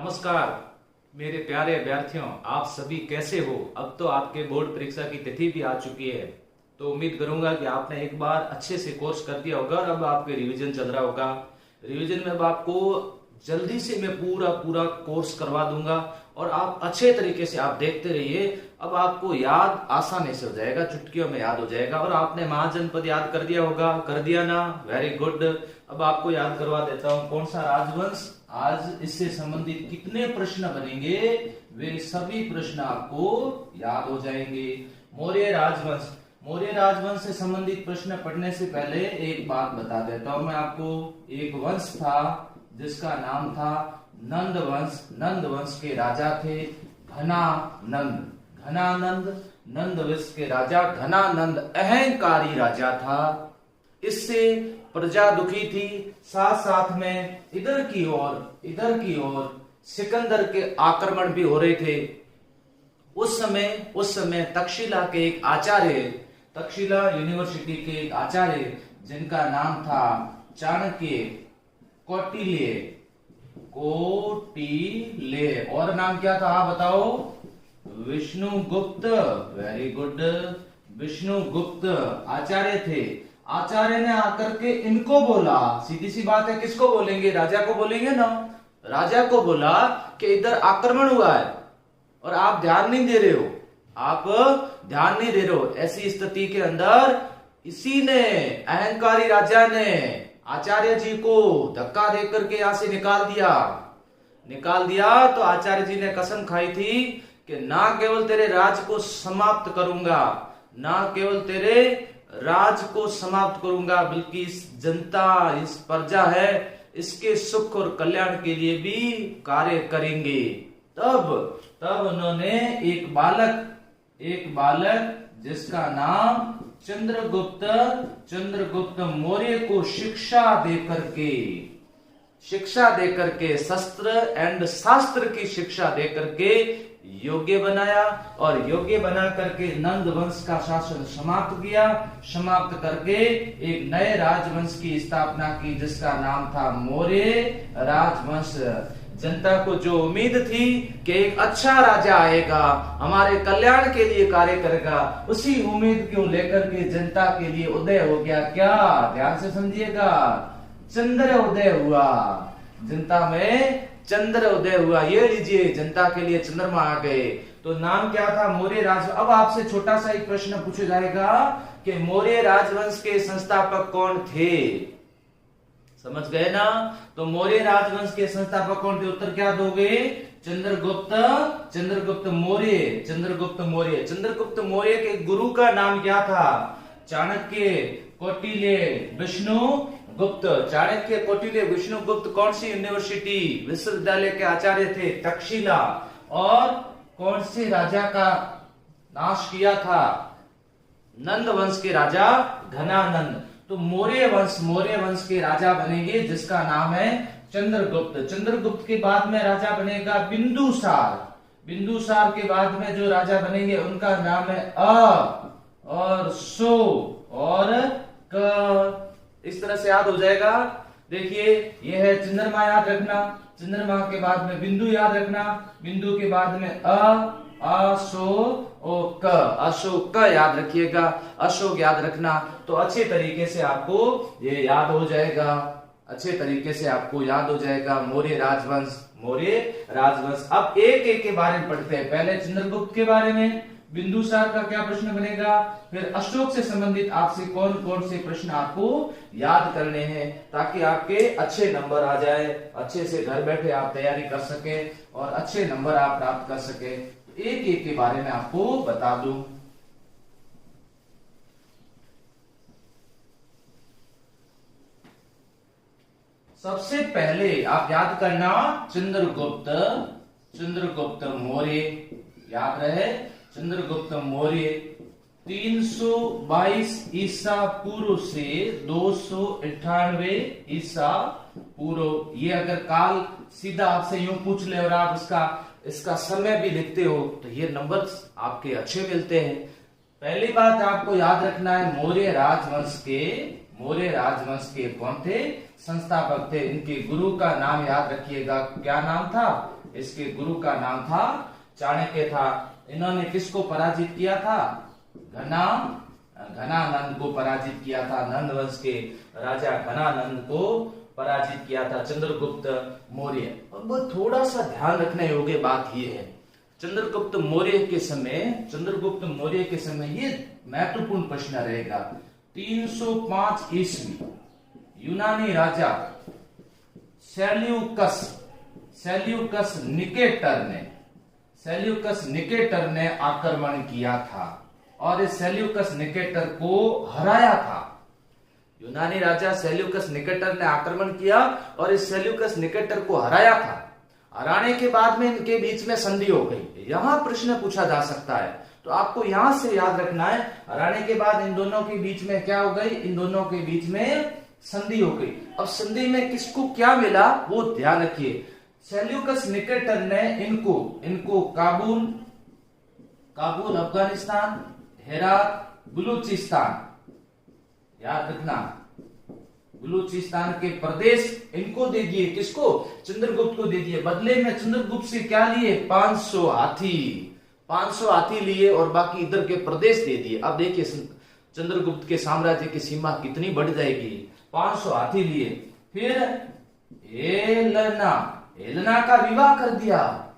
नमस्कार मेरे प्यारे अभ्यर्थियों, आप सभी कैसे हो। अब तो आपके बोर्ड परीक्षा की तिथि भी आ चुकी है, तो उम्मीद करूंगा कि आपने एक बार अच्छे से कोर्स कर दिया होगा और अब आपके रिवीजन चल रहा होगा। रिवीजन में अब आपको जल्दी से मैं पूरा पूरा कोर्स करवा दूंगा और आप अच्छे तरीके से आप देखते रहिए। अब आपको याद आसानी से हो जाएगा, चुटकियों में याद हो जाएगा। और आपने महाजनपद याद कर दिया होगा, कर दिया ना, वेरी गुड। अब आपको याद करवा देता हूं कौन सा राजवंश, आज इससे संबंधित कितने प्रश्न बनेंगे वे सभी प्रश्न आपको याद हो जाएंगे। मौर्य राजवंश, मौर्य राजवंश से संबंधित प्रश्न पढ़ने से पहले एक बात बता देता हूं मैं आपको। एक वंश था जिसका नाम था नंद वंश। नंद वंश के राजा थे घनानंद। घनानंद नंद वंश के राजा घनानंद अहंकारी राजा था। इससे प्रजा दुखी थी, साथ साथ में इधर की ओर सिकंदर के आक्रमण भी हो रहे थे। उस समय तक्षशिला के एक आचार्य, तक्षशिला यूनिवर्सिटी के एक आचार्य जिनका नाम था चाणक्य कौटिल्य, और नाम क्या था आप बताओ? विष्णुगुप्त, वेरी गुड, विष्णुगुप्त आचार्य थे। आचार्य ने आकर के इनको बोला, सीधी सी बात है, किसको बोलेंगे? राजा को बोलेंगे ना। राजा को बोला कि इधर आक्रमण हुआ है और आप ध्यान नहीं दे रहे हो, आप ध्यान नहीं दे रहे हो। ऐसी स्थिति के अंदर इसी ने, अहंकारी राजा ने आचार्य जी को धक्का देकर के यहां से निकाल दिया। तो आचार्य जी ने कसम खाई थी कि ना केवल तेरे राज को समाप्त करूंगा, ना केवल तेरे राज को समाप्त करूंगा, बल्कि इस जनता, इस प्रजा है, इसके सुख और कल्याण के लिए भी कार्य करेंगे। तब उन्होंने एक बालक जिसका नाम चंद्रगुप्त मौर्य को शिक्षा देकर के शस्त्र एंड शास्त्र की शिक्षा देकर के योग्य बनाया, और योग्य बना करके नंद वंश का शासन समाप्त करके एक नए राजवंश की स्थापना की जिसका नाम था मौर्य राजवंश। जनता को जो उम्मीद थी कि एक अच्छा राजा आएगा, हमारे कल्याण के लिए कार्य करेगा, उसी उम्मीद को लेकर के जनता के लिए उदय हो गया। क्या? ध्यान से समझिएगा, चंद्र उदय हुआ, जनता में चंद्र उदय हुआ। ये लीजिए, जनता के लिए चंद्रमा आ गए। तो नाम क्या था? मौर्य राजवंश। अब आपसे छोटा सा एक प्रश्न पूछा जाएगा कि मौर्य राजवंश के संस्थापक कौन थे? समझ गए ना? तो मौर्य राजवंश के संस्थापक कौन थे? उत्तर क्या दोगे? चंद्रगुप्त मौर्य के गुरु का नाम क्या था? चाणक्य कौटिल्य विष्णुगुप्त। चाणक्य कौटिल्य विष्णुगुप्त कौन सी यूनिवर्सिटी, विश्वविद्यालय के आचार्य थे? तक्षशिला। और कौन से राजा का नाश किया था? नंद वंश के राजा घनानंद। तो मौर्य वंश के राजा बनेंगे जिसका नाम है चंद्रगुप्त। चंद्रगुप्त के बाद में राजा बनेगा बिंदुसार के बाद में जो राजा बनेंगे उनका नाम है और सो और क। इस तरह से याद हो जाएगा। देखिए, यह है चंद्रमा, याद रखना। चंद्रमा के बाद में बिंदु याद रखना, बिंदु के बाद में अशोक याद रखिएगा, अशोक याद रखना। तो अच्छे तरीके से आपको ये याद हो जाएगा, मौर्य राजवंश। अब एक के बारे में पढ़ते हैं। पहले चंद्रगुप्त के बारे में, बिंदुसार का क्या प्रश्न बनेगा, फिर अशोक से संबंधित आपसे कौन कौन से प्रश्न आपको याद करने हैं, ताकि आपके अच्छे नंबर आ जाए, अच्छे से घर बैठे आप तैयारी कर सके और अच्छे नंबर आप प्राप्त कर सके। एक के बारे में आपको बता दूं। सबसे पहले आप याद करना, चंद्रगुप्त मौर्य, याद रहे, चंद्रगुप्त मौर्य 322 ईसा पूर्व से 298 ईसा पूर्व। ये अगर काल सीधा आपसे यूं पूछ ले और आप इसका समय भी लिखते हो तो ये नंबर आपके अच्छे मिलते हैं। पहली बात आपको याद रखना है, मौर्य राजवंश के कौन थे? संस्थापक थे। इनके गुरु का नाम याद रखिएगा, क्या नाम था? इसके गुरु का नाम था चाणक्य था। इन्होंने किसको पराजित किया था? घनानंद को पराजित किया था। नंद वंश के राजा घनानंद को पराजित किया था चंद्रगुप्त मौर्य। अब थोड़ा सा ध्यान रखने योग्य बात यह है, चंद्रगुप्त मौर्य के समय ये महत्वपूर्ण प्रश्न रहेगा। 305 ईस्वी यूनानी राजा सेल्यूकस निकेटर ने आक्रमण किया था और इस सेल्यूकस निकेटर को हराया था। यूनानी राजा सेल्यूकस निकेटर ने आक्रमण किया और इस सेल्यूकस निकेटर को हराया था। हराने के बाद में इनके बीच में संधि हो गई। यहां प्रश्न पूछा जा सकता है, तो आपको यहां से याद रखना है, हराने के बाद इन दोनों के बीच में क्या हो गई? इन दोनों के बीच में संधि हो गई। अब संधि में किसको क्या मिला वो ध्यान रखिए। सेल्यूकस निकेटर ने इनको काबुल अफगानिस्तान, हेरात बलूचिस्तान, याद रखना, बलूचिस्तान के प्रदेश इनको दे दिए। किसको? चंद्रगुप्त को दे दिए। बदले में चंद्रगुप्त से क्या लिए? 500 हाथी लिए और बाकी इधर के प्रदेश दे दिए। अब देखिए चंद्रगुप्त के साम्राज्य की सीमा कितनी बढ़ जाएगी। 500 हाथी लिए। फिर हेलेना का विवाह कर दिया।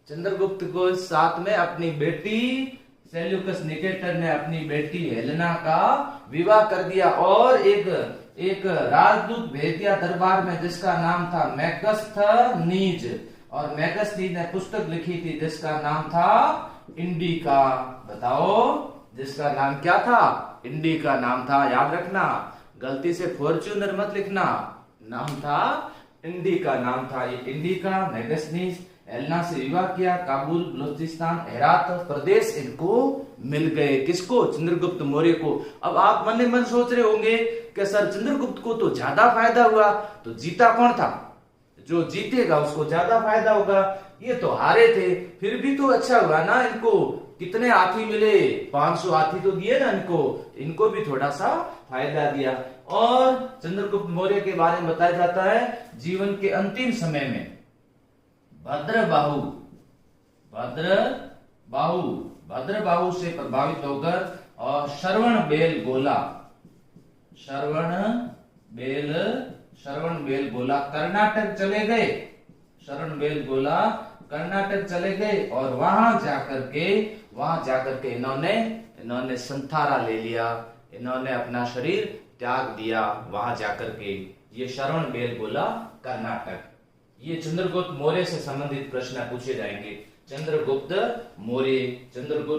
चंद्रगुप्त को साथ में अपनी बेटी सेल्यूकस निकेटर ने अपनी बेटी हेलेना का विवाह कर दिया और एक राजदूत भेज दिया दरबार में जिसका नाम था मैगस्थनीज। और मैगस्थनीज ने पुस्तक लिखी थी जिसका नाम था इंडिका। बताओ, जिसका नाम क्या था? इंडिका नाम था। याद रखना, गलती से फॉर्च्यूनर मत लिखना, नाम था इंडिका नाम था। ये इंडिका, मैगस्थनीज, हेलेना से विवाह किया। काबुल, बलूचिस्तान, हेरात प्रदेश इनको मिल गए। किसको? चंद्रगुप्त मौर्य को। अब आप मन ही मन सोच रहे होंगे कि सर चंद्रगुप्त को तो ज्यादा फायदा हुआ, तो जीता कौन था? जो जीतेगा उसको ज्यादा फायदा होगा। ये तो हारे थे, फिर भी तो अच्छा हुआ ना। इनको कितने हाथी मिले? 500 हाथी तो दिए ना इनको भी थोड़ा सा फायदा दिया। और चंद्रगुप्त मौर्य के बारे में बताया जाता है, जीवन के अंतिम समय में भद्रबाहु से प्रभावित होकर और श्रवण बेल गोला कर्नाटक चले गए और वहां जाकर के इन्होंने संथारा ले लिया। इन्होंने अपना शरीर त्याग दिया वहां जाकर के। ये श्रवण बेल गोला कर्नाटक। ये चंद्रगुप्त मौर्य से संबंधित प्रश्न पूछे जाएंगे। चंद्रगुप्त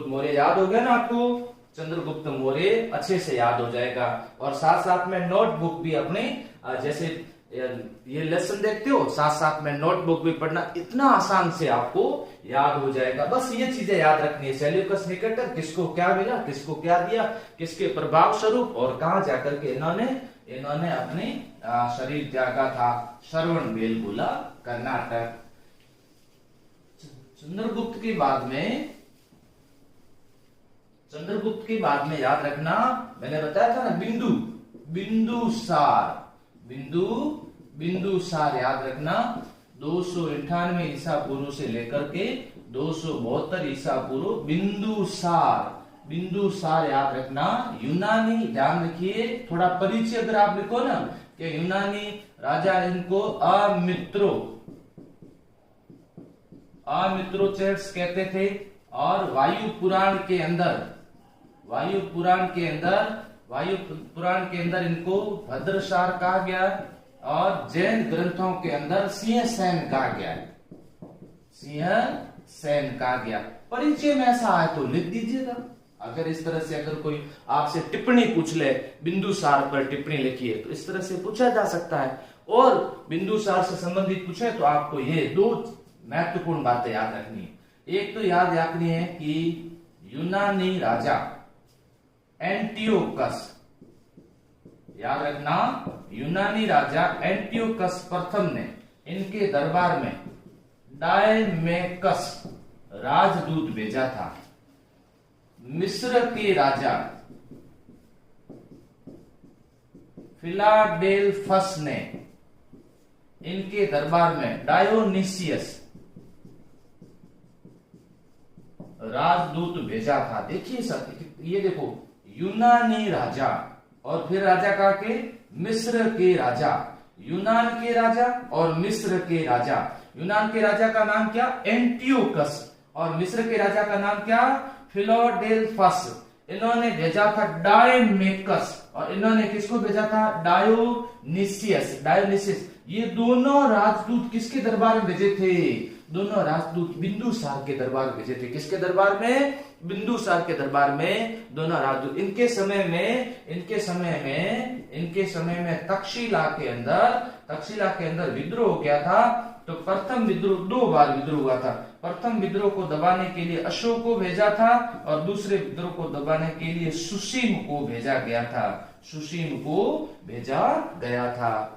मौर्य याद हो गया ना आपको? चंद्रगुप्त मौर्य अच्छे से याद हो जाएगा। और साथ साथ में नोटबुक भी अपने, जैसे ये लेसन देखते हो, साथ साथ में नोटबुक भी पढ़ना, इतना आसान से आपको याद हो जाएगा। बस ये चीजें याद रखनी है। सेल्यूकस निकेटर किसको क्या मिला, किसको क्या दिया, किसके प्रभाव स्वरूप और कहां जाकर के इन्होंने अपने शरीर त्यागा था। श्रवण बेलगोला कर्नाटक। चंद्रगुप्त के बाद में याद रखना, मैंने बताया था ना बिंदुसार याद रखना। 298 ईसा पूर्व से लेकर के 272 ईसा पूर्व बिंदुसार याद रखना। यूनानी, ध्यान रखिए, थोड़ा परिचय अगर आप लिखो ना कि यूनानी राजा इनको अमित्रोचेट्स कहते थे। और वायु पुराण के अंदर इनको भद्रसार कहा गया और जैन ग्रंथों के अंदर सिंहसेन कहा गया। परिचय में ऐसा आए तो लिख दीजिएगा। अगर इस तरह से अगर कोई आपसे टिप्पणी पूछ ले, बिंदुसार पर टिप्पणी लिखी है, तो इस तरह से पूछा जा सकता है। और बिंदुसार से संबंधित पूछे तो आपको ये 2 महत्वपूर्ण बातें याद रखनी है। एक तो याद रखनी है कि यूनानी राजा एंटियोकस, याद रखना, यूनानी राजा एंटियोकस प्रथम ने इनके दरबार में डायमेकस राजदूत भेजा था। मिस्र के राजा फिलाडेल्फस ने इनके दरबार में डायोनिसियस राजदूत भेजा था। देखिए सर, ये देखो, यूनानी राजा और फिर राजा का के मिस्र के राजा, यूनान के राजा और मिस्र के राजा। यूनान के राजा का नाम क्या? एंटियोकस। और मिस्र के राजा का नाम क्या? फिलाडेल्फस। इन्होंने भेजा था डायमेकस और इन्होंने किसको भेजा था? डायोनिसियस। डायोनिसियस। ये दोनों राजदूत किसके दरबार में भेजे थे? दोनों राजदूत बिंदुसार के दरबार में भेजे थे। किसके दरबार में? बिंदुसार के दरबार में दोनों राजदूत। इनके समय में तक्षशिला के अंदर विद्रोह हो गया था। तो प्रथम विद्रोह, 2 बार विद्रोह हुआ था। प्रथम विद्रोह को दबाने के लिए अशोक को भेजा था और दूसरे विद्रोह को दबाने के लिए सुसीम को भेजा गया था।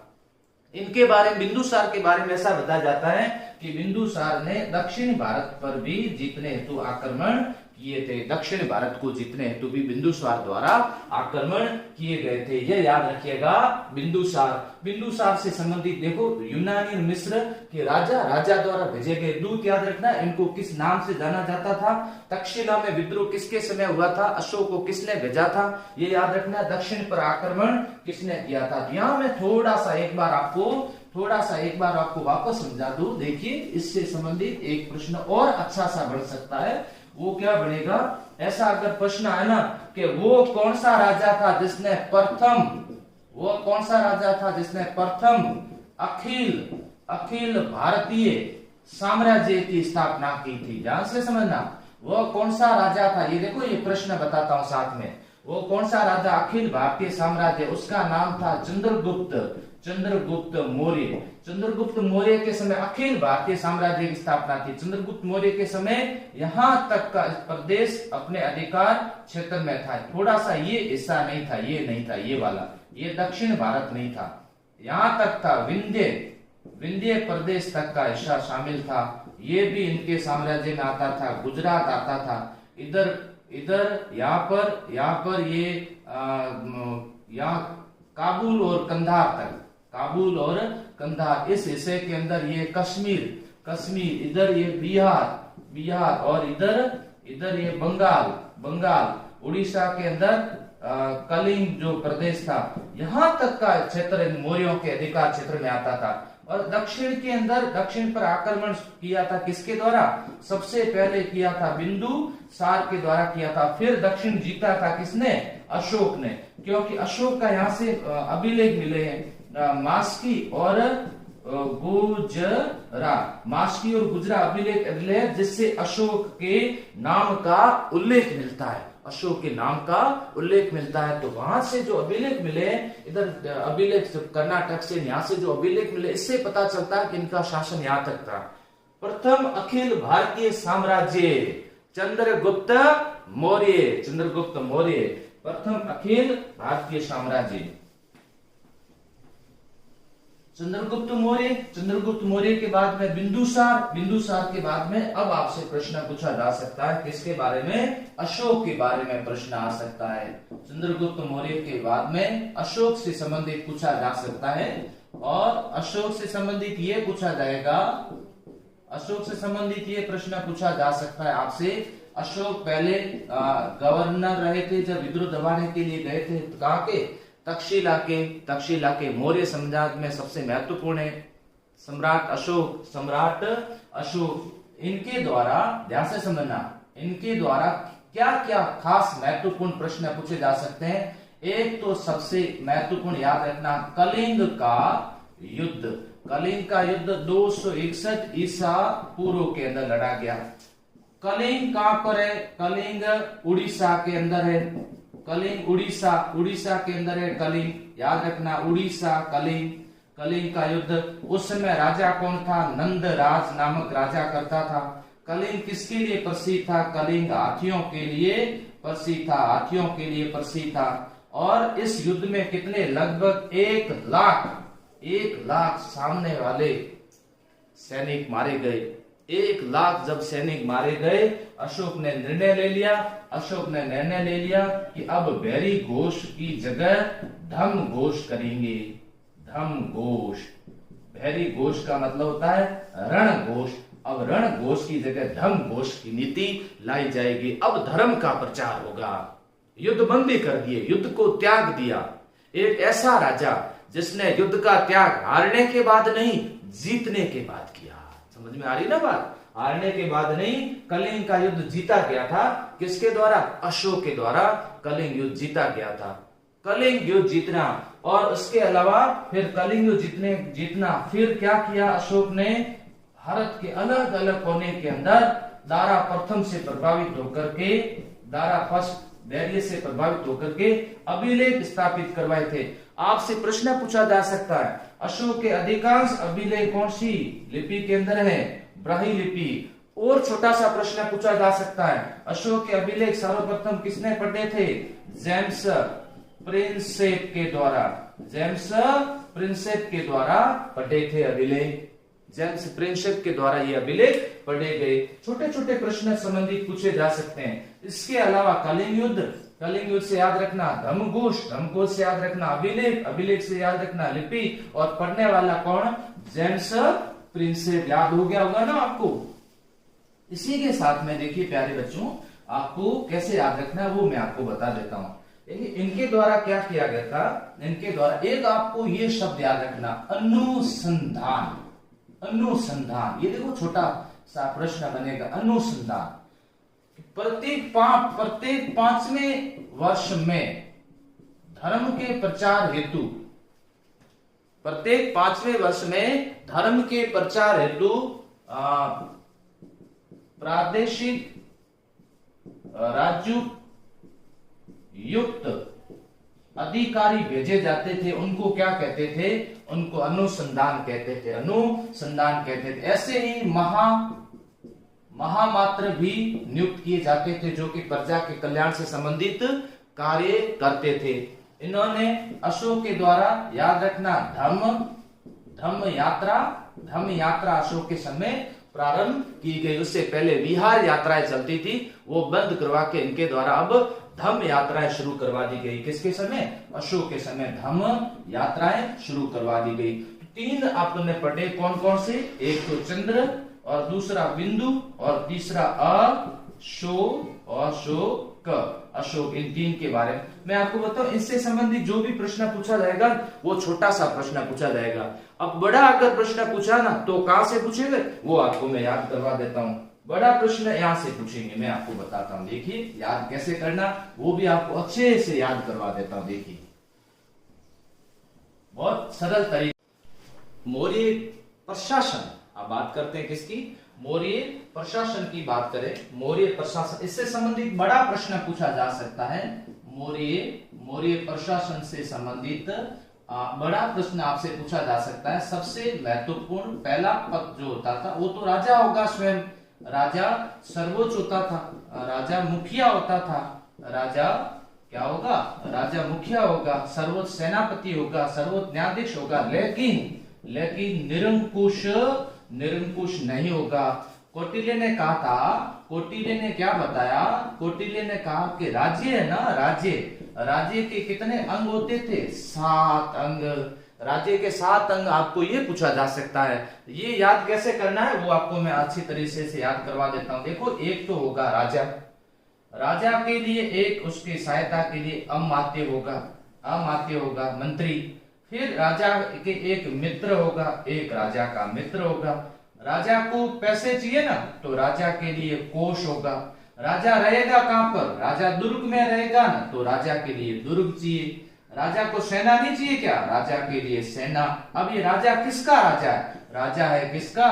इनके बारे में, बिंदुसार के बारे में ऐसा बताया जाता है कि बिंदुसार ने दक्षिण भारत पर भी जीतने हेतु आक्रमण किए थे। दक्षिण भारत को जीतने हेतु भी बिंदुसार द्वारा आक्रमण किए गए थे। यह याद रखिएगा। बिंदुसार से संबंधित देखो, यूनानी और मिस्र के राजा द्वारा भेजे गए दूत याद रखना। इनको किस नाम से जाना जाता था? तक्षशिला में विद्रोह किसके समय हुआ था? अशोक को किसने भेजा था? ये याद रखना। दक्षिण पर आक्रमण किसने किया था? यहाँ मैं थोड़ा सा एक बार आपको वापस समझा दूं। देखिए, इससे संबंधित एक प्रश्न और अच्छा सा बन सकता है। वो क्या बनेगा? ऐसा अगर प्रश्न आए ना कि वो कौन सा राजा था जिसने प्रथम अखिल भारतीय साम्राज्य की स्थापना की थी? ध्यान से समझना, वो कौन सा राजा था? ये देखो, ये प्रश्न बताता हूं साथ में। वो कौन सा राजा अखिल भारतीय साम्राज्य? उसका नाम था चंद्रगुप्त मौर्य के समय अखिल भारतीय साम्राज्य की स्थापना थी। चंद्रगुप्त मौर्य के समय यहां तक का प्रदेश अपने अधिकार क्षेत्र में था। थोड़ा सा ये हिस्सा नहीं था, ये वाला, ये दक्षिण भारत नहीं था, यहां तक था। विंध्य प्रदेश तक का हिस्सा शामिल था। ये भी इनके साम्राज्य में आता था। गुजरात आता था। इधर यहाँ पर ये यहाँ काबुल और कंधार, इस हिस्से के अंदर ये कश्मीर, इधर ये बिहार और इधर ये बंगाल, उड़ीसा के अंदर कलिंग जो प्रदेश था, यहाँ तक का क्षेत्र मौर्यों के अधिकार क्षेत्र में आता था। और दक्षिण पर आक्रमण किया था किसके द्वारा? सबसे पहले किया था बिंदुसार के द्वारा किया था। फिर दक्षिण जीता था किसने? अशोक ने। क्योंकि अशोक का यहाँ से अभिलेख मिले हैं, मास्की और गुजरा अभिलेख, जिससे अशोक के नाम का उल्लेख मिलता है। तो वहां से जो अभिलेख मिले, इधर अभिलेख कर्नाटक से, यहाँ से जो अभिलेख मिले, इससे पता चलता है कि इनका शासन यहाँ तक था। प्रथम अखिल भारतीय साम्राज्य चंद्रगुप्त मौर्य, प्रथम अखिल भारतीय साम्राज्य चंद्रगुप्त मौर्य के बाद में बिंदुसार के बाद में अब आपसे प्रश्न पूछा जा सकता है किसके बारे में? अशोक के बारे में प्रश्न आ सकता है। चंद्रगुप्त मौर्य के बाद में अशोक से संबंधित पूछा जा सकता है। और अशोक से संबंधित ये पूछा जाएगा, अशोक से संबंधित ये प्रश्न पूछा जा सकता है आपसे। अशोक पहले गवर्नर रहे थे जब विद्रोह दबाने के लिए गए थे, कहाँ के? तक्षशिला के। मौर्य साम्राज्य में सबसे महत्वपूर्ण है सम्राट अशोक। इनके द्वारा, ध्यान से समझना, इनके द्वारा क्या क्या खास महत्वपूर्ण प्रश्न पूछे जा सकते हैं? एक तो सबसे महत्वपूर्ण याद रखना, कलिंग का युद्ध 261 ईसा पूर्व के अंदर लड़ा गया। कलिंग कहां पर है? कलिंग उड़ीसा के अंदर है। उड़ीसा के अंदर है कलिंग, याद रखना, उड़ीसा, कलिंग का युद्ध। उस समय राजा कौन था? नंदराज नामक राजा करता था। कलिंग किसके लिए प्रसिद्ध था? कलिंग हाथियों के लिए प्रसिद्ध था। और इस युद्ध में कितने? लगभग 1 लाख सामने वाले सैनिक मारे गए। 1,00,000 जब सैनिक मारे गए, अशोक ने निर्णय ले लिया, कि अब बैरी घोष की जगह धम घोष करेंगे। धम घोष, बैरी घोष का मतलब होता है रण घोष। अब रण घोष की जगह धम घोष की नीति लाई जाएगी। अब धर्म का प्रचार होगा। युद्ध बंदी कर दिए, युद्ध को त्याग दिया। एक ऐसा राजा जिसने युद्ध का त्याग हारने के बाद नहीं, जीतने के बाद किया। समझ में आ रही ना बात? हारने के बाद नहीं, कलिंग का युद्ध जीता गया था। किसके द्वारा? अशोक के द्वारा कलिंग युद्ध जीता गया था। कलिंग युद्ध जीतना और उसके अलावा फिर कलिंग युद्ध जीतना फिर क्या किया अशोक ने? भारत के अलग अलग कोने के अंदर दारा प्रथम से प्रभावित होकर के, दारा फर्स्ट धैर्य से प्रभावित होकर के अभिलेख स्थापित करवाए थे। आपसे प्रश्न पूछा जा सकता है, अशोक के अधिकांश अभिलेख कौन सी लिपि के अंदर है? ब्राह्मी लिपि। और छोटा सा प्रश्न पूछा जा सकता है, अशोक के अभिलेख सर्वप्रथम किसने पढ़े थे? जेम्स प्रिंसेप के द्वारा। जेम्स प्रिंसेप के द्वारा पढ़े थे अभिलेख। जेम्स प्रिंसेप के द्वारा ये अभिलेख पढ़े गए। छोटे छोटे प्रश्न संबंधित पूछे जा सकते हैं। इसके अलावा कलिंग युद्ध से याद रखना धमघोष से याद रखना अभिलेख से याद रखना लिपि, और पढ़ने वाला कौन? James Prinsep. याद हो गया होगा ना आपको? इसी के साथ में देखिए प्यारे बच्चों, आपको कैसे याद रखना है वो मैं आपको बता देता हूँ। इनके द्वारा क्या किया गया था? इनके द्वारा एक आपको ये शब्द याद रखना, अनुसंधान। अनुसंधान, ये देखो छोटा सा प्रश्न बनेगा, अनुसंधान। प्रत्येक 5वें वर्ष में धर्म के प्रचार हेतु, प्रत्येक 5वें वर्ष में धर्म के प्रचार हेतु प्रादेशिक राज्य युक्त अधिकारी भेजे जाते थे। उनको क्या कहते थे? उनको अनुसंधान कहते थे। अनुसंधान कहते थे। ऐसे ही महामात्र भी नियुक्त किए जाते थे, जो कि प्रजा के कल्याण से संबंधित कार्य करते थे। इन्होंने अशोक के द्वारा याद रखना धम्म यात्रा अशोक के समय प्रारंभ की गई। उससे पहले विहार यात्राएं चलती थी, वो बंद करवा के इनके द्वारा अब धम्म यात्राएं शुरू करवा दी गई। किसके समय? अशोक के समय धम्म यात्राएं शुरू करवा दी गई। 3 आपने पढ़े, कौन कौन से? एक तो चंद्र, और दूसरा बिंदु, और तीसरा अशोक। इन 3 के बारे में मैं आपको बताऊं। इससे संबंधित जो भी प्रश्न पूछा जाएगा वो छोटा सा प्रश्न पूछा जाएगा। अब बड़ा अगर प्रश्न पूछा ना तो कहां से पूछेंगे वो आपको मैं याद करवा देता हूं। बड़ा प्रश्न यहां से पूछेंगे, मैं आपको बताता हूं। देखिए याद कैसे करना वो भी आपको अच्छे से याद करवा देता हूं। देखिए बहुत सरल तरीके। मौर्य प्रशासन, अब बात करते हैं किसकी? मौर्य प्रशासन की बात करें। मौर्य प्रशासन, इससे संबंधित बड़ा प्रश्न पूछा जा सकता है। मौर्य प्रशासन से संबंधित बड़ा प्रश्न आपसे पूछा जा सकता है। सबसे महत्वपूर्ण पहला पद जो होता था वो तो राजा होगा स्वयं। राजा सर्वोच्च होता था, राजा मुखिया होता था। राजा क्या होगा? राजा मुखिया होगा, सर्वोच्च सेनापति होगा, सर्वोच्च न्यायाधीश होगा, लेकिन निरंकुश नहीं होगा। कौटिल्य ने कहा था, कौटिल्य ने क्या बताया? कौटिल्य ने कहा कि राज्य है ना, राज्य के कितने अंग होते थे? 7 अंग। राज्य के 7 अंग आपको ये पूछा जा सकता है। ये याद कैसे करना है वो आपको मैं अच्छी तरीके से याद करवा देता हूं। देखो एक तो होगा राजा के लिए, एक उसकी सहायता के लिए अमात्य होगा मंत्री। फिर राजा के एक मित्र होगा, एक राजा का मित्र होगा। राजा को पैसे चाहिए ना तो राजा के लिए कोष होगा। राजा रहेगा कहां पर? राजा दुर्ग में रहेगा ना तो राजा के लिए दुर्ग चाहिए। राजा को सेना नहीं चाहिए क्या? राजा के लिए सेना। अब ये राजा किसका राजा है? राजा है किसका?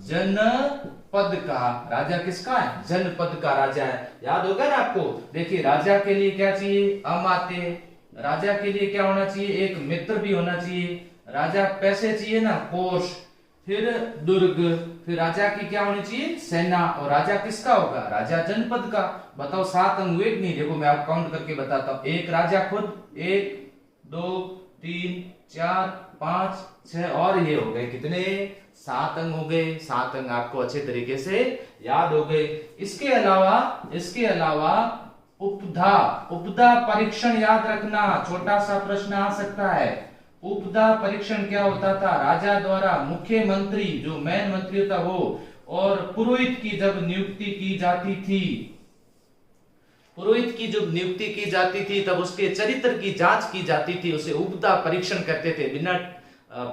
जनपद का। राजा किसका है? जनपद का राजा है। याद होगा ना आपको? देखिए राजा के लिए क्या चाहिए? अमात्य। राजा के लिए क्या होना चाहिए? एक मित्र भी होना चाहिए। राजा पैसे चाहिए ना, कोष। फिर दुर्ग। फिर राजा की क्या होनी चाहिए? सेना। और राजा किसका होगा? राजा जनपद का। बताओ 7 अंग हुए नहीं? देखो मैं आप काउंट करके बताता हूं। एक राजा खुद, 1 2 3 4 5 6 और ये हो गए कितने 7 अंक हो गए। 7 अंक आपको अच्छे तरीके से याद हो गए। इसके अलावा उपधा उपधा परीक्षण याद रखना, छोटा सा प्रश्न आ सकता है। उपधा परीक्षण क्या होता था? राजा द्वारा मुख्यमंत्री जो मेन मंत्री होता वो और पुरोहित की जब नियुक्ति की जाती थी, पुरोहित की जब नियुक्ति की जाती थी तब उसके चरित्र की जांच की जाती थी, उसे उपधा परीक्षण कहते थे। बिना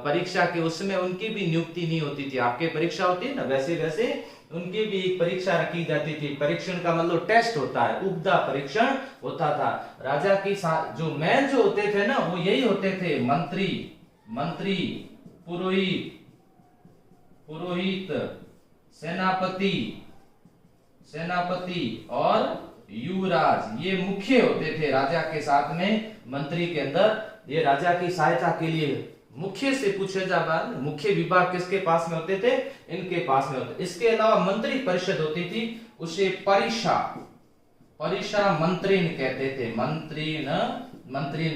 परीक्षा के उसमें उनकी भी नियुक्ति नहीं होती थी। आपके परीक्षा होती है ना, वैसे वैसे उनकी भी एक परीक्षा रखी जाती थी। परीक्षण का मतलब टेस्ट होता है, उपधा परीक्षण होता था। राजा की जो मैन जो होते थे ना वो यही होते थे, मंत्री पुरोहित सेनापति और युवराज, ये मुख्य होते थे राजा के साथ में। मंत्री के अंदर ये राजा की सहायता के लिए मुख्य से पूछे जाएगा। मुख्य विभाग किसके पास में होते थे? इनके पास में होते। इसके अलावा मंत्री परिषद होती थी, उसे परिषा मंत्रीन कहते थे। मंत्रीन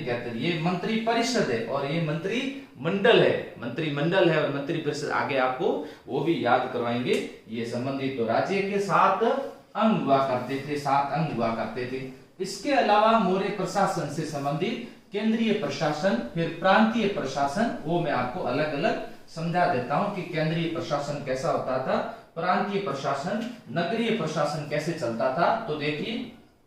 कहते थे। ये मंत्री परिषद है और ये मंत्री मंडल है और मंत्री परिषद आगे आपको वो भी याद करवाएंगे। ये संबंधित तो राज्य के 7 अंग हुआ करते थे। इसके अलावा मौर्य प्रशासन से संबंधित केंद्रीय प्रशासन, फिर प्रांतीय प्रशासन, वो मैं आपको अलग अलग समझा देता हूं कि केंद्रीय प्रशासन कैसा होता था, प्रांतीय प्रशासन, नगरीय प्रशासन कैसे चलता था। तो देखिए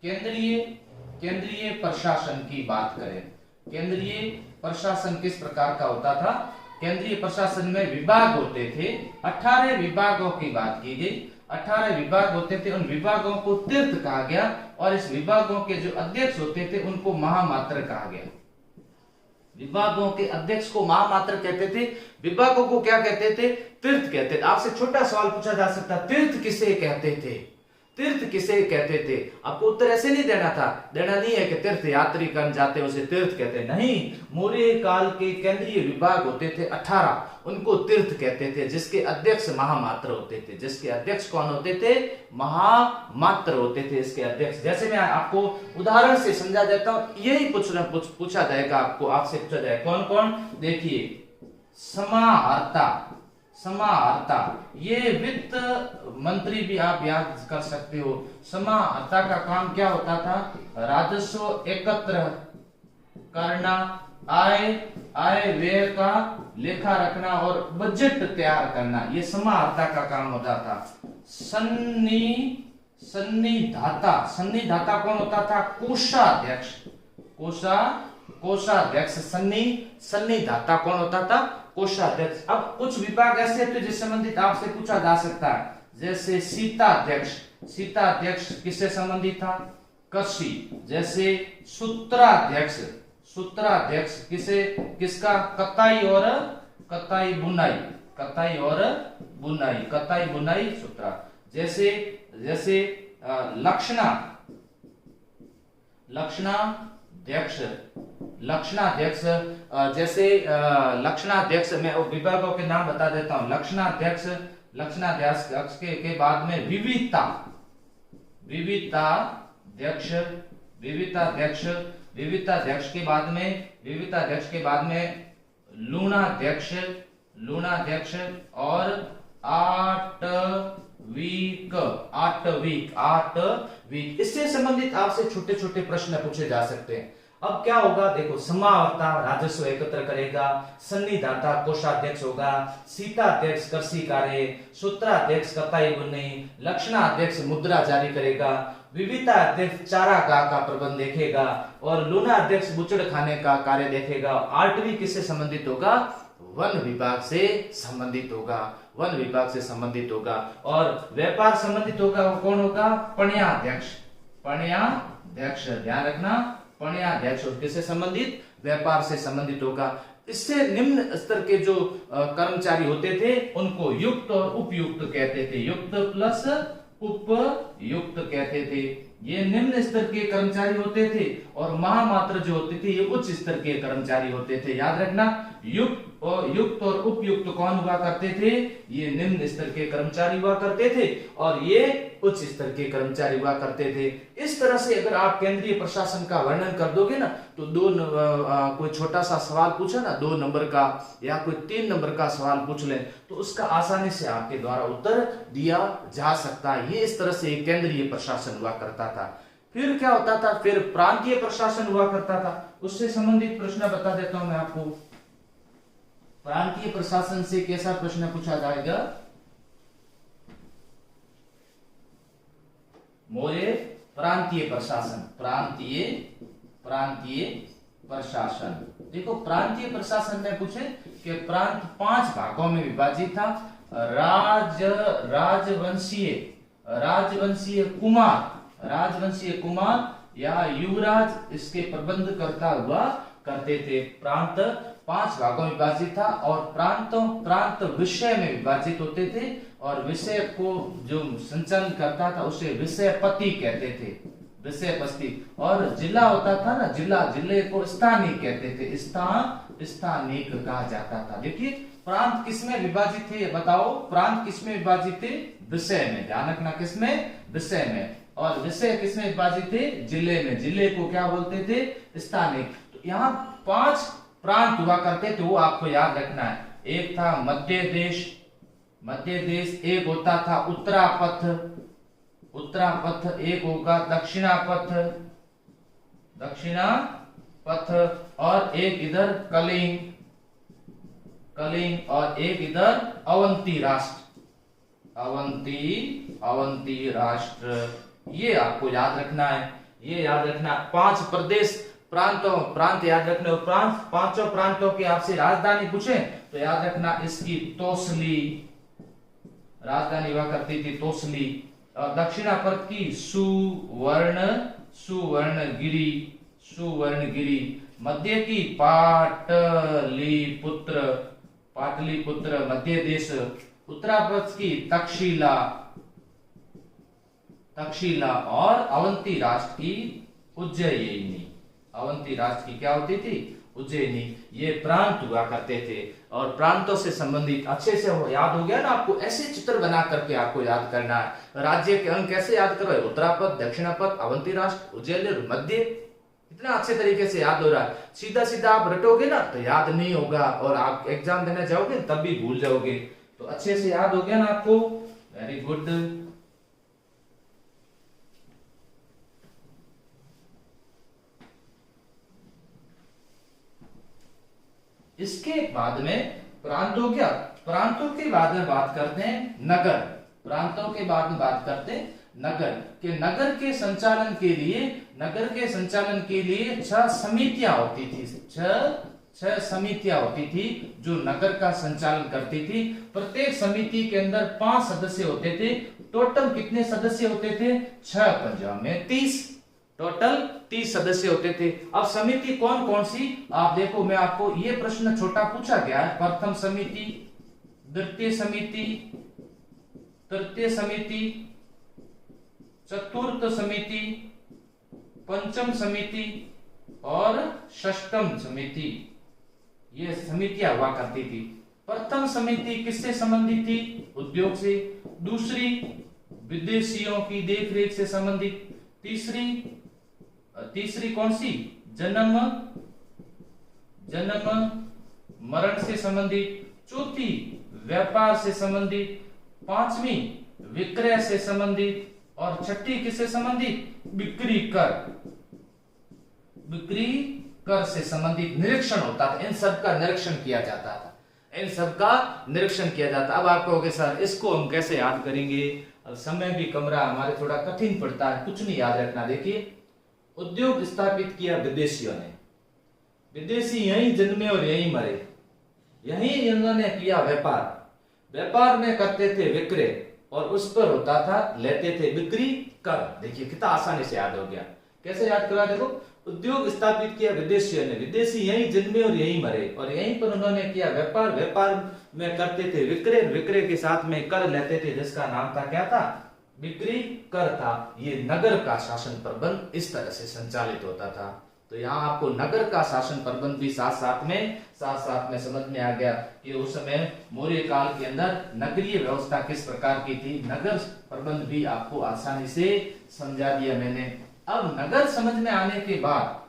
केंद्रीय प्रशासन की बात करें, केंद्रीय प्रशासन किस प्रकार का होता था? केंद्रीय प्रशासन में विभाग होते थे, 18 विभागों की बात की गई। 18 विभाग होते थे, उन विभागों को तीर्थ कहा गया और इस विभागों के जो अध्यक्ष होते थे उनको महामात्र कहा गया। विभागों के अध्यक्ष को महामात्र कहते थे, विभागों को क्या कहते थे? तीर्थ कहते थे। आपसे छोटा सवाल पूछा जा सकता, तीर्थ किसे कहते थे? आपको उत्तर ऐसे नहीं देना नहीं है कि तीर्थ यात्री कन जाते उसे तीर्थ कहते, नहीं। मौर्य काल के केंद्रीय विभाग होते थे 18, उनको तीर्थ कहते थे, जिसके अध्यक्ष महामात्र होते थे। जिसके अध्यक्ष कौन होते थे? महामात्र होते थे इसके अध्यक्ष। जैसे मैं आपको उदाहरण से समझा देता हूं, यही पूछा जाएगा आपसे पूछा जाएगा कौन कौन। देखिए समाहर्ता, ये वित्त मंत्री भी आप याद कर सकते हो। समाहर्ता का काम क्या होता था? राजस्व एकत्र करना, आय व्यय का लेखा रखना और बजट तैयार करना, ये समाहर्ता का काम होता था। सन्निधाता कौन होता था? कोषाध्यक्ष। सन्निधाता कौन होता था? कोषाध्यक्ष। अब कुछ विभाग ऐसे थे जिससे संबंधित आपसे पूछा जा सकता है, जैसे सीताध्यक्ष किससे संबंधित था? कृषि। जैसे सूत्राध्यक्ष किसका? कताई बुनाई सूत्रा। जैसे लक्षणाध्यक्ष मैं विभागों के नाम बता देता हूं। लक्षणाध्यक्ष के बाद में विविधाध्यक्ष के बाद में लूणाध्यक्ष और आटवीक। इससे संबंधित आपसे छोटे छोटे प्रश्न पूछे जा सकते हैं। अब क्या होगा देखो, समाहर्ता राजस्व एकत्र करेगा, सन्निधाता कोषाध्यक्ष होगा, सीताध्यक्ष कृषि कार्य, सूत्राध्यक्ष कताई बुनाई, लक्षणाध्यक्ष मुद्रा जारी करेगा, विविधाध्यक्ष चारागाह का प्रबंध देखेगा और लूणाध्यक्ष बुचड़ खाने का कार्य देखेगा। आठवीं किससे संबंधित होगा? वन विभाग से संबंधित होगा। और व्यापार संबंधित होगा वो कौन होगा? पणयाध्यक्ष ध्यान रखना, पणयाध्यक्ष किससे संबंधित? व्यापार से संबंधित होगा। इससे निम्न स्तर के जो कर्मचारी होते थे उनको युक्त और उपयुक्त कहते थे। युक्त प्लस उपयुक्त कहते थे। ये निम्न स्तर के कर्मचारी होते थे और महामात्र जो होते थे ये उच्च स्तर के कर्मचारी होते थे। याद रखना, युक्त और युक्त और उपयुक्त कौन हुआ करते थे? ये निम्न स्तर के कर्मचारी हुआ करते थे और ये उच्च स्तर के कर्मचारी हुआ करते थे। इस तरह से अगर आप केंद्रीय प्रशासन का वर्णन कर दोगे ना तो कोई छोटा सा सवाल पूछा ना 2 नंबर का या कोई 3 नंबर का सवाल पूछ ले तो उसका आसानी से आपके द्वारा उत्तर दिया जा सकता है। ये इस तरह से केंद्रीय प्रशासन हुआ करता था। फिर क्या होता था? फिर प्रांतीय प्रशासन हुआ करता था। उससे संबंधित प्रश्न बता देता हूं मैं आपको। प्रांतीय प्रशासन से कैसा प्रश्न पूछा जाएगा? मौर्य प्रांतीय प्रशासन, प्रांतीय प्रशासन। देखो प्रांतीय प्रशासन में पूछे कि प्रांत 5 भागों में विभाजित था। राजवंशीय कुमार या युवराज इसके प्रबंध करता हुआ करते थे। प्रांत 5 भागों में विभाजित था और प्रांत विषय में विभाजित होते थे और विषय को जो संचालन करता था उसे विषयपति कहते थे, विषयपति। और जिला होता था ना, जिले को स्थानिक कहते थे, स्थानिक कहा जाता था। देखिए प्रांत किसमें विभाजित थे ये बताओ? प्रांत किसमें विभाजित थे? विषय में। ध्यान रखना, किसमें? विषय में। और विषय किसमें विभाजित थे? जिले में। जिले को क्या बोलते थे? स्थानिक। तो यहाँ 5 प्रांत हुआ करते थे, वो आपको याद रखना है। एक था मध्य देश, एक होता था उत्तरापथ, एक होगा दक्षिणापथ, और एक इधर कलिंग, और एक इधर अवंती राष्ट्र। ये आपको याद रखना है, ये याद रखना। 5 प्रदेश प्रांत याद रखने। और पांचों प्रांतों की आपसे राजधानी पूछे तो याद रखना इसकी तोसली, राजधानी हुआ करती थी तोसली। और दक्षिणापथ की सुवर्णगिरी। मध्य की पाटलिपुत्र मध्य देश। उत्तरापथ की तक्षशिला और अवंती राष्ट्र की उज्जयिनी। अवंती राष्ट्र की क्या होती थी? उज्जयिनी। ये प्रांत हुआ करते थे। और प्रांतों से संबंधित अच्छे से याद हो गया ना आपको? ऐसे चित्र बना करके आपको याद करना है। राज्य के अंग कैसे याद करो? उत्तरापथ, दक्षिणापथ, अवंती राष्ट्र, उज्जैन और मध्य। इतना अच्छे तरीके से याद हो रहा है। सीधा आप रटोगे ना तो याद नहीं होगा और आप एग्जाम देने जाओगे तब भी भूल जाओगे। तो अच्छे से याद हो गया ना आपको? Very good. इसके बाद में प्रांतों के बाद में बात करते हैं नगर। प्रांतों के बाद में बात करते हैं नगर के संचालन के लिए 6 समितियां होती थी। 6 समितियां होती थी जो नगर का संचालन करती थी। प्रत्येक समिति के अंदर 5 सदस्य होते थे। टोटल कितने सदस्य होते थे? 6 पंजा में 30। टोटल 30 सदस्य होते थे। अब समिति कौन कौन सी आप देखो, मैं आपको ये प्रश्न छोटा पूछा गया है। प्रथम समिति, द्वितीय समिति, तृतीय समिति, चतुर्थ समिति, पंचम समिति और षष्ठम समिति। ये समितियां हुआ करती थी। प्रथम समिति किससे संबंधित थी? उद्योग से। दूसरी विदेशियों की देखरेख से संबंधित। तीसरी कौन सी? जन्म मरण से संबंधित। चौथी व्यापार से संबंधित। 5वीं विक्रय से संबंधित। और 6ठी किससे संबंधित? बिक्री कर से संबंधित निरीक्षण होता था। इन सब का निरीक्षण किया जाता था। अब आप कहोगे सर इसको हम कैसे याद करेंगे? अब समय भी कम रहा, हमारे थोड़ा कठिन पड़ता है, कुछ नहीं याद रखना। देखिए उद्योग स्थापित किया विदेशियों ने। विदेशी यहीं जन्मे और यहीं मरे। यहीं इन्होंने किया व्यापार में करते थे विक्रय और उस पर होता था लेते थे बिक्री कर। देखिए कितना आसानी से याद हो गया। कैसे याद करा? देखो उद्योग स्थापित किया विदेशियों ने। विदेशी यहीं जन्मे और यहीं मरे और यहीं पर उन्होंने किया व्यापार में करते थे विक्रय के साथ में कर लेते थे जिसका नाम था क्या था? बिक्री कर था। ये नगर का शासन प्रबंध इस तरह से संचालित होता था। तो यहाँ आपको नगर का शासन प्रबंध भी साथ साथ में समझ में आ गया कि उस समय मौर्य काल के अंदर नगरीय व्यवस्था किस प्रकार की थी। नगर प्रबंध भी आपको आसानी से समझा दिया मैंने। अब नगर समझ में आने के बाद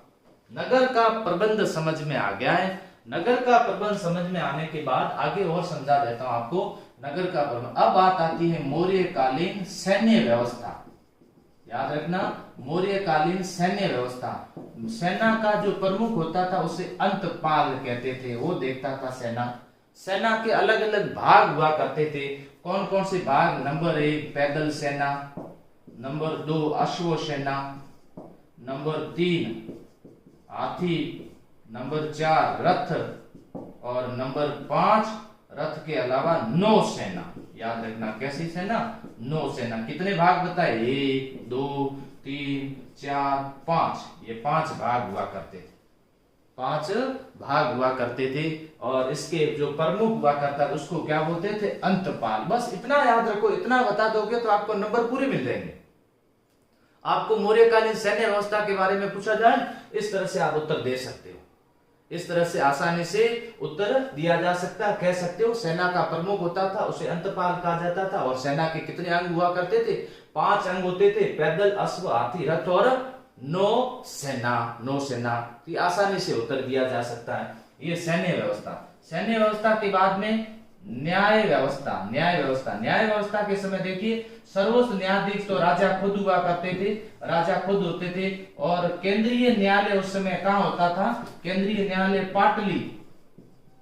नगर का प्रबंध समझ में आ गया है। नगर का प्रबंध समझ में आने के बाद आगे और समझा देता हूं आपको नगर का प्रबंध। अब बात आती है मौर्यकालीन सैन्य व्यवस्था। याद रखना, मौर्यकालीन सैन्य व्यवस्था। सेना का जो प्रमुख होता था उसे अंतपाल कहते थे, वो देखता था सेना। सेना के अलग अलग भाग हुआ करते थे। कौन कौन से भाग? नंबर 1 पैदल सेना, नंबर 2 अश्व सेना, नंबर 3 हाथी, नंबर 4 रथ और नंबर 5 रथ के अलावा नौ सेना। याद रखना, कैसी सेना? नौ सेना। कितने भाग बताए? 1 2 3 4 5, ये 5 भाग हुआ करते थे। 5 भाग हुआ करते थे और इसके जो प्रमुख हुआ करता था उसको क्या बोलते थे? अंतपाल। बस इतना याद रखो, इतना बता दोगे तो आपको नंबर पूरे मिल जाएंगे। आपको मौर्यकालीन सैन्य व्यवस्था के बारे में पूछा जाए, इस तरह से आप उत्तर दे सकते हो। इस तरह से आसानी से उत्तर दिया जा सकता है। कह सकते हो सेना का प्रमुख होता था, उसे अंतपाल कहा जाता था। और सेना के कितने अंग हुआ करते थे? 5 अंग होते थे, पैदल, अश्व, हाथी, रथ और नौ सेना। तो आसानी से उत्तर दिया जा सकता है। ये सैन्य व्यवस्था। सैन्य व्यवस्था के बाद में न्याय व्यवस्था के समय देखिए, सर्वोच्च न्यायाधीश तो राजा खुद हुआ करते थे, राजा खुद होते थे। और केंद्रीय न्यायालय उस समय कहाँ होता था? केंद्रीय न्यायालय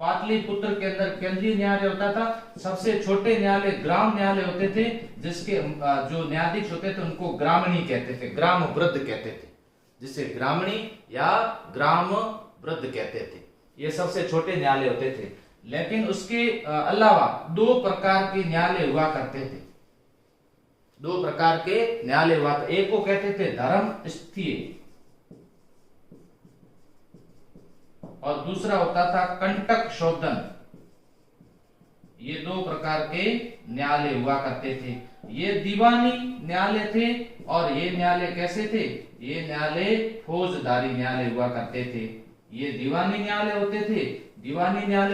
पाटलिपुत्र के अंदर केंद्रीय न्यायालय होता था। सबसे छोटे न्यायालय ग्राम न्यायालय होते थे, जिसके जो न्यायाधीश होते थे उनको ग्रामणी कहते थे, ग्राम वृद्ध कहते थे, जिसे ग्रामणी या ग्राम वृद्ध कहते थे। ये सबसे छोटे न्यायालय होते थे। लेकिन उसके अलावा 2 प्रकार के न्यायालय हुआ करते थे। 2 प्रकार के न्यायालय हुआ था। एक को कहते थे धर्मस्थीय और दूसरा होता था कंटक शोधन। ये 2 प्रकार के न्यायालय हुआ करते थे। ये दीवानी न्यायालय थे और ये न्यायालय कैसे थे? ये न्यायालय फौजदारी न्यायालय हुआ करते थे। ये दीवानी न्यायालय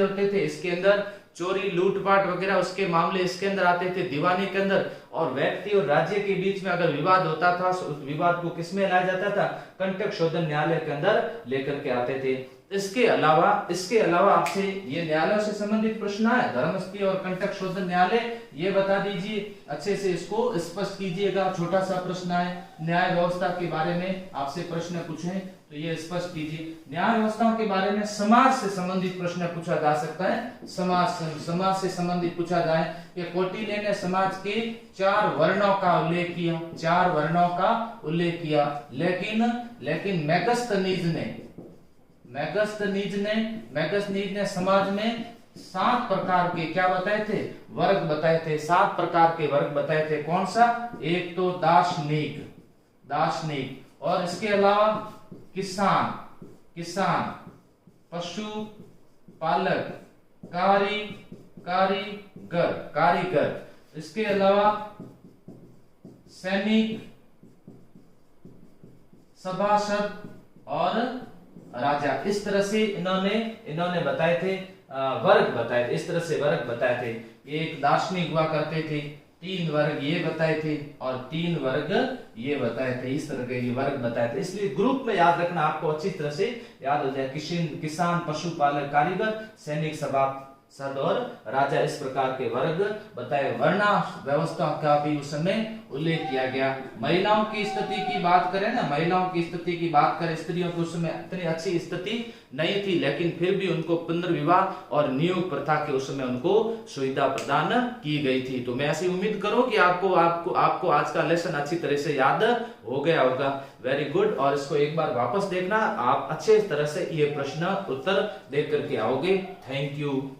होते थे। इसके अंदर चोरी, लूटपाट वगैरह उसके मामले इसके अंदर आते थे, दीवानी के अंदर। और व्यक्ति और राज्य के बीच में अगर विवाद होता था तो उस विवाद को किसमें लाया जाता था? कंटक शोधन न्यायालय के अंदर लेकर के आते थे। इसके अलावा आपसे ये न्यायालयों से संबंधित प्रश्न है, धर्मस्थी और कंटक शोधन न्यायालय, ये बता दीजिए, अच्छे से इसको स्पष्ट कीजिएगा। छोटा सा प्रश्न है, न्याय व्यवस्था के बारे में आपसे प्रश्न पूछे तो ये स्पष्ट कीजिए। न्याय व्यवस्थाओं के बारे में समाज से संबंधित प्रश्न पूछा जा सकता है। समाज से संबंधित पूछा जाए कि कौटिल्य ने समाज के 4 वर्णों का उल्लेख किया, लेकिन मैगस्थनीज ने समाज में 7 प्रकार के क्या बताए थे? वर्ग बताए थे। 7 प्रकार के वर्ग बताए थे। कौन सा? एक तो दार्शनिक, और इसके अलावा किसान, पशु पालक, कारीगर, इसके अलावा सैनिक, सभासद और राजा। इस तरह से इन्होंने बताए थे, वर्ग बताए थे। इस तरह से वर्ग बताए थे। एक दार्शनिक हुआ करते थे, 3 वर्ग ये बताए थे और 3 वर्ग ये बताए थे। इस तरह के ये वर्ग बताए थे। इसलिए ग्रुप में याद रखना, आपको अच्छी तरह से याद हो जाए। किसान, पशुपालक, कारीगर, सैनिक, सभासद और राजा, इस प्रकार के वर्ग बताए। वर्णा व्यवस्था का भी उस समय उल्लेख किया गया। महिलाओं की स्थिति की बात करें, स्त्रियों की उस समय इतनी अच्छी स्थिति नहीं थी, लेकिन फिर भी उनको पुनर्विवाह और नियोग प्रथा के उस समय उनको सुविधा प्रदान की गई थी। तो मैं ऐसी उम्मीद करूं कि आपको आज का लेसन अच्छी तरह से याद हो गया होगा। Very good. और इसको एक बार वापस देखना, आप अच्छे तरह से ये प्रश्न उत्तर देख करके आओगे। Thank you.